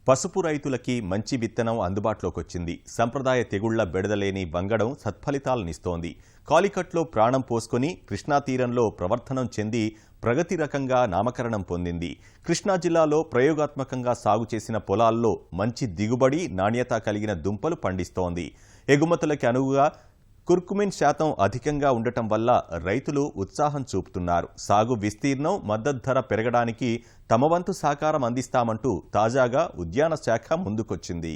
పసుపు రైతులకి మంచి విత్తనం అందుబాటులోకొచ్చింది. సంప్రదాయ తెగుళ్ల బెడదలేని వంగడం సత్ఫలితాలనిస్తోంది. కాలికట్లో ప్రాణం పోసుకొని కృష్ణా తీరంలో ప్రవర్తనం చెంది ప్రగతి రకంగా నామకరణం పొందింది. కృష్ణా జిల్లాలో ప్రయోగాత్మకంగా సాగు చేసిన పొలాల్లో మంచి దిగుబడి, నాణ్యత కలిగిన దుంపలు పండిస్తోంది. ఎగుమతులకి అనువుగా కుర్కుమిన్ శాతం అధికంగా ఉండటం వల్ల రైతులు ఉత్సాహం చూపుతున్నారు. సాగు విస్తీర్ణం, మద్దతు ధర పెరగడానికి తమ వంతు సహకారం అందిస్తామంటూ తాజాగా ఉద్యాన శాఖ ముందుకొచ్చింది.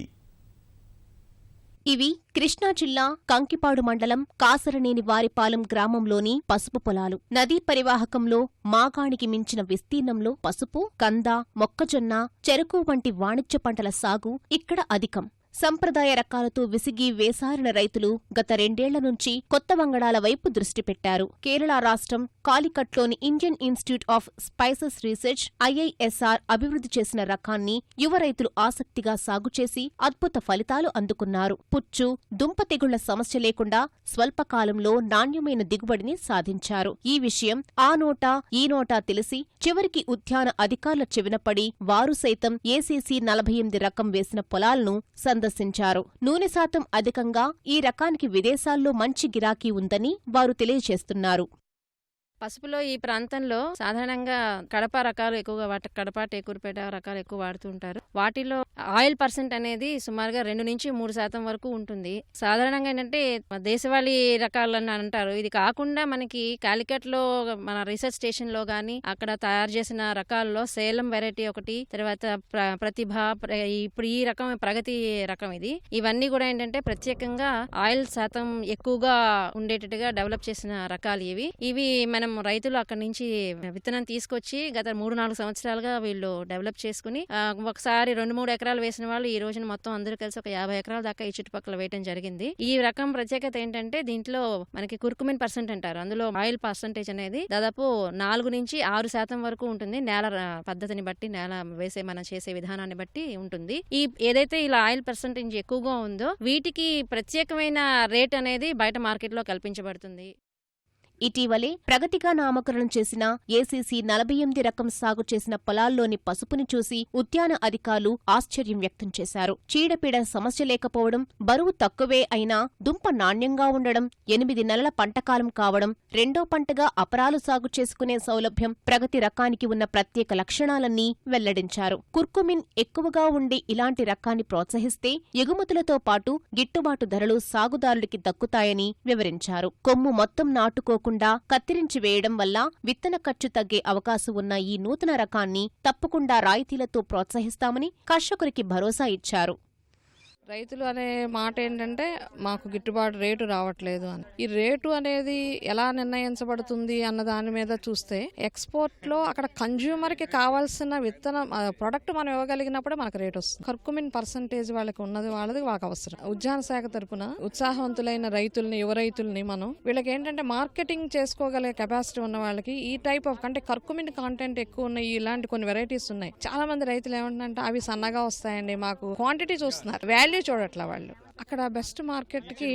ఇవి కృష్ణా జిల్లా కంకిపాడు మండలం కాసరనేని వారిపాలెం గ్రామంలోని పసుపు పొలాలు. నదీ పరివాహకంలో మాగాణికి మించిన విస్తీర్ణంలో పసుపు, కంద, మొక్కజొన్న, చెరకు వంటి వాణిజ్య పంటల సాగు ఇక్కడ అధికం. సంప్రదాయ రకాలతో విసిగి వేసారిన రైతులు గత 2 ఏళ్ల నుంచి కొత్త వంగడాల వైపు దృష్టి పెట్టారు. కేరళ రాష్ట్రం కాలికట్లోని Indian Institute of Spices Research IISR అభివృద్ధి చేసిన రకాన్ని యువ రైతులు ఆసక్తిగా సాగు చేసి అద్భుత ఫలితాలు అందుకున్నారు. పుచ్చు, దుంప తెగుళ్ల సమస్య లేకుండా స్వల్పకాలంలో నాణ్యమైన దిగుబడిని సాధించారు. ఈ విషయం ఆ నోటా ఈ నోటా తెలిసి చివరికి ఉద్యాన అధికారుల చెవినపడి వారు సైతం ACC 48 రకం వేసిన పొలాలను సందర్శించారు. నూనె శాతం అధికంగా ఈ రకానికి విదేశాల్లో మంచి గిరాకీ ఉందని వారు తెలియజేస్తున్నారు. పసుపులో ఈ ప్రాంతంలో సాధారణంగా కడప రకాలు ఎక్కువగా కడప, టేకూరుపేట రకాలు ఎక్కువ వాడుతుంటారు. వాటిలో ఆయిల్ పర్సెంట్ అనేది సుమారుగా 2-3% వరకు ఉంటుంది. సాధారణంగా ఏంటంటే దేశవాళీ రకాలు అని అంటారు. ఇది కాకుండా మనకి కాలికట్లో మన రీసెర్చ్ స్టేషన్ లో గానీ అక్కడ తయారు చేసిన రకాల్లో సేలం వెరైటీ ఒకటి, తర్వాత ప్రతిభ, ఇప్పుడు ఈ రకం ప్రగతి రకం ఇది. ఇవన్నీ కూడా ఏంటంటే ప్రత్యేకంగా ఆయిల్ శాతం ఎక్కువగా ఉండేటట్టుగా డెవలప్ చేసిన రకాలు ఇవి మనం రైతులు అక్కడి నుంచి విత్తనం తీసుకొచ్చి గత 3-4 సంవత్సరాలుగా వీళ్ళు డెవలప్ చేసుకుని ఒకసారి 2-3 ఎకరాలు వేసిన వాళ్ళు ఈ రోజున మొత్తం అందరూ కలిసి ఒక 50 ఎకరాల దాకా ఈ చుట్టుపక్కల వేయడం జరిగింది. ఈ రకం ప్రత్యేకత ఏంటంటే దీంట్లో మనకి కుర్కుమిన్ పర్సెంట్ అంటారు. అందులో ఆయిల్ పర్సెంటేజ్ అనేది దాదాపు 4-6% వరకు ఉంటుంది. నేల పద్ధతిని బట్టి, నేల మనం చేసే విధానాన్ని బట్టి ఉంటుంది. ఏదైతే ఇలా ఆయిల్ పర్సెంటేజ్ ఎక్కువగా ఉందో వీటికి ప్రత్యేకమైన రేట్ అనేది బయట మార్కెట్లో కల్పించబడుతుంది. ఇటీవలే ప్రగతిగా నామకరణం చేసిన ACC 48 రకం సాగు చేసిన పొలాల్లోని పసుపుని చూసి ఉద్యాన అధికారులు ఆశ్చర్యం వ్యక్తం చేశారు. చీడపీడ సమస్య లేకపోవడం, బరువు తక్కువే అయినా దుంప నాణ్యంగా ఉండడం, 8 నెలల పంటకాలం కావడం, రెండో పంటగా అపరాలు సాగు చేసుకునే సౌలభ్యం ప్రగతి రకానికి ఉన్న ప్రత్యేక లక్షణాలన్నీ వెల్లడించారు. కుర్కుమిన్ ఎక్కువగా ఉండే ఇలాంటి రకాన్ని ప్రోత్సహిస్తే ఎగుమతులతో పాటు గిట్టుబాటు ధరలు సాగుదారుడికి దక్కుతాయని వివరించారు. కొమ్ము మొత్తం నాటుకో కత్తిరించి వేయడం వల్ల విత్తన ఖర్చు తగ్గే అవకాశం ఉన్న ఈ నూతన రకాన్ని తప్పకుండా రాయితీలతో ప్రోత్సహిస్తామని కర్షకునికి భరోసా ఇచ్చారు. రైతులు అనే మాట ఏంటంటే మాకు గిట్టుబాటు రేటు రావట్లేదు అని. ఈ రేటు అనేది ఎలా నిర్ణయించబడుతుంది అన్న దాని మీద చూస్తే ఎక్స్పోర్ట్ లో అక్కడ కన్జ్యూమర్ కి కావాల్సిన విత్తనం ప్రొడక్ట్ మనం ఇవ్వగలిగినప్పుడే మనకు రేట్ వస్తుంది. కర్కుమిన్ పర్సంటేజ్ వాళ్ళకి ఉన్నది వాళ్ళకి అవసరం. ఉద్యాన శాఖ తరపున ఉత్సాహవంతులైన రైతుల్ని, యువ రైతుల్ని మనం వీళ్ళకి ఏంటంటే మార్కెటింగ్ చేసుకోగలిగే కెపాసిటీ ఉన్న వాళ్ళకి ఈ టైప్ ఆఫ్ అంటే కర్కుమిన్ కాంటెంట్ ఎక్కువ ఉన్నాయి, ఇలాంటి కొన్ని వెరైటీస్ ఉన్నాయి. చాలా మంది రైతులు ఏమంటారంటే అవి సన్నగా వస్తాయండి, మాకు క్వాంటిటీ చూస్తున్నారు, వాల్యూ చూడట్లా వాళ్ళు. అక్కడ బెస్ట్ మార్కెట్ కి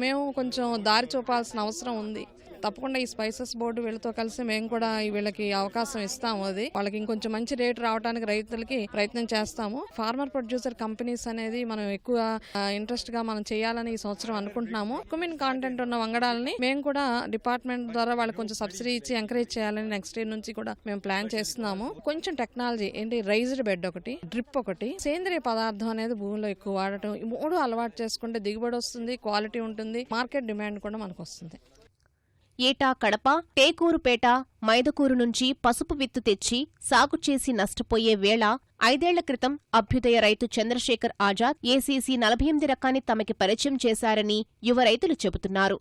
మేము కొంచెం దారి చూపాల్సిన అవసరం ఉంది. తప్పకుండా ఈ స్పైసెస్ బోర్డు వీళ్ళతో కలిసి మేము కూడా వీళ్ళకి అవకాశం ఇస్తాము. అది వాళ్ళకి ఇంకొంచెం మంచి రేటు రావడానికి రైతులకి ప్రయత్నం చేస్తాము. ఫార్మర్ ప్రొడ్యూసర్ కంపెనీస్ అనేది మనం ఎక్కువ ఇంట్రెస్ట్ గా మనం చేయాలని ఈ సంవత్సరం అనుకుంటున్నాము. కుమిన్ కాంటెంట్ ఉన్న వంగడాలని మేము కూడా డిపార్ట్మెంట్ ద్వారా వాళ్ళకి కొంచెం సబ్సిడీ ఇచ్చి ఎంకరేజ్ చేయాలని నెక్స్ట్ ఇయర్ నుంచి కూడా మేము ప్లాన్ చేస్తున్నాము. కొంచెం టెక్నాలజీ ఏంటి, రైజ్డ్ బెడ్ ఒకటి, డ్రిప్ ఒకటి, సేంద్రియ పదార్థం అనేది భూమిలో ఎక్కువ వాడటం, ఈ 3 అలవాటు చేసుకుంటే దిగుబడి వస్తుంది, క్వాలిటీ ఉంటుంది, మార్కెట్ డిమాండ్ కూడా మనకు వస్తుంది. ఏటా కడప, టేకూరుపేట, మైదకూరు నుంచి పసుపు విత్తు తెచ్చి సాగు చేసి నష్టపోయే వేళ 5 ఏళ్ల క్రితం అభ్యుదయ రైతు చంద్రశేఖర్ ఆజాద్ ACC 48 రకాన్ని తమకి పరిచయం చేశారని యువ రైతులు చెబుతున్నారు.